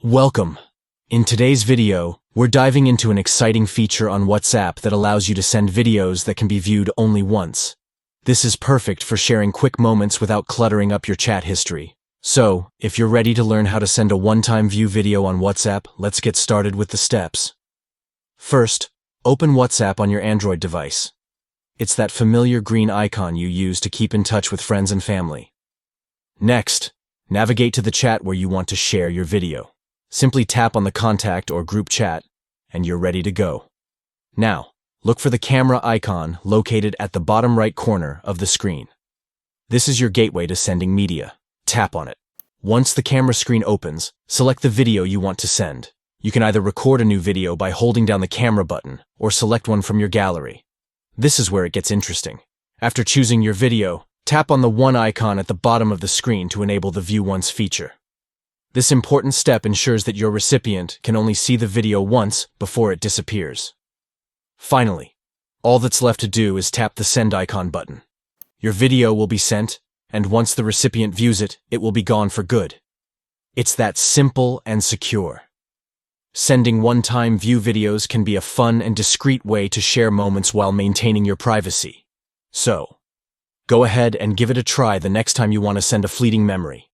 Welcome. In today's video, we're diving into an exciting feature on WhatsApp that allows you to send videos that can be viewed only once. This is perfect for sharing quick moments without cluttering up your chat history. So, if you're ready to learn how to send a one-time view video on WhatsApp, let's get started with the steps. First, open WhatsApp on your Android device. It's that familiar green icon you use to keep in touch with friends and family. Next, navigate to the chat where you want to share your video. Simply tap on the contact or group chat, and you're ready to go. Now, look for the camera icon located at the bottom right corner of the screen. This is your gateway to sending media. Tap on it. Once the camera screen opens, select the video you want to send. You can either record a new video by holding down the camera button or select one from your gallery. This is where it gets interesting. After choosing your video, tap on the one icon at the bottom of the screen to enable the View Once feature. This important step ensures that your recipient can only see the video once before it disappears. Finally, all that's left to do is tap the Send icon button. Your video will be sent, and once the recipient views it, it will be gone for good. It's that simple and secure. Sending one-time view videos can be a fun and discreet way to share moments while maintaining your privacy. So, go ahead and give it a try the next time you want to send a fleeting memory.